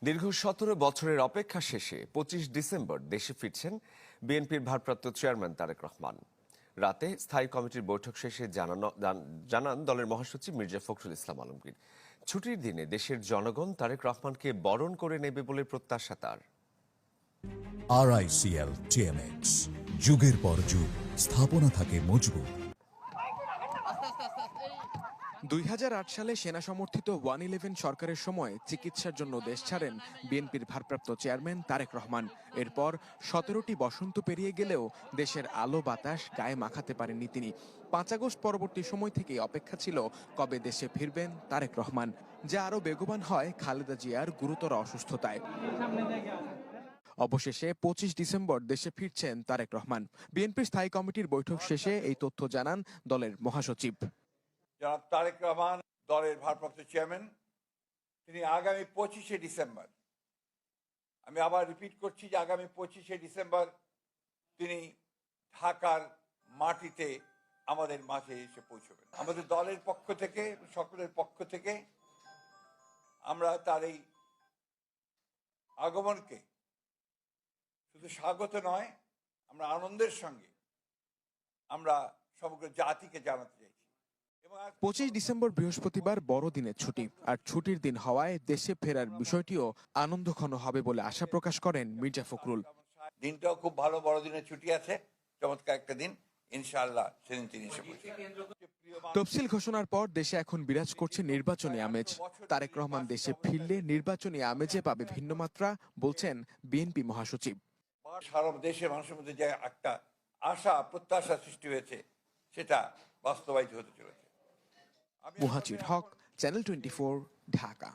দীর্ঘ ১৭ বছরের অপেক্ষা শেষে ২৫ ডিসেম্বর দেশে ফিরছেন বিএনপির ভারপ্রাপ্ত চেয়ারম্যান তারেক রহমান। রাতে স্থায়ী কমিটির বৈঠক শেষে জানান দলের মহাসচিব মির্জা ফখরুল ইসলাম আলমগীর। ছুটির দিনে দেশের জনগণ তারেক রহমানকে বরণ করে নেবে বলে প্রত্যাশা তার। RICL TMX, যুগের পর যুগ স্থাপনা থাকে মজবুত। ২০০৮ সালে সেনা সমর্থিত 111 সরকারের সময় চিকিৎসার জন্য দেশ ছাড়েন বিএনপির ভারপ্রাপ্ত চেয়ারম্যান তারেক রহমান। এরপর ১৭টি বসন্ত পেরিয়ে গেলেও দেশের আলো বাতাস গায়ে মাখাতে পারেননি তিনি। ৫ আগস্ট পরবর্তী সময় থেকে অপেক্ষা ছিল কবে দেশে ফিরবেন তারেক রহমান, যা আরও বেগবান হয় খালেদা জিয়ার গুরুতর অসুস্থতায়। অবশেষে ২৫ ডিসেম্বর দেশে ফিরছেন তারেক রহমান। বিএনপির স্থায়ী কমিটির বৈঠক শেষে এই তথ্য জানান দলের মহাসচিব। জনাব তারেক রহমান দলের ভারপ্রাপ্ত চেয়ারম্যান, তিনি আগামী ২৫শে ডিসেম্বর, আমি আবার রিপিট করছি যে আগামী ২৫শে ডিসেম্বর তিনি ঢাকার মাটিতে আমাদের মাঝে এসে পৌঁছবেন। আমাদের দলের পক্ষ থেকে, সকলের পক্ষ থেকে আমরা তার এই আগমনকে শুধু স্বাগত নয়, আমরা আনন্দের সঙ্গে আমরা সমগ্র জাতিকে জানাতে চাইছি। ২৫ ডিসেম্বর বৃহস্পতিবার বড়দিনের ছুটি, আর ছুটির দিন হওয়ায় দেশে ফেরার বিষয়টিও আনন্দঘন হবে বলে আশা প্রকাশ করেন মির্জা ফখরুল। দিনটাও খুব ভালো, বড়দিনের ছুটি আছে, চমৎকার একটা দিন, ইনশাআল্লাহ সেদিন তিনি এসে পৌঁছবেন। তফসিল ঘোষণার পর দেশে এখন বিরাজ করছে নির্বাচনী আমেজ। তারেক রহমান দেশে ফিরলে নির্বাচনী আমেজে পাবে ভিন্ন মাত্রা, বলছেন বিএনপি মহাসচিব। সারা দেশের মানুষের মধ্যে যে একটা আশা প্রত্যাশা সৃষ্টি হয়েছে, সেটা বাস্তবায়িত হতে চলেছে। মুহাজির হক, চ্যানেল 24, ঢাকা।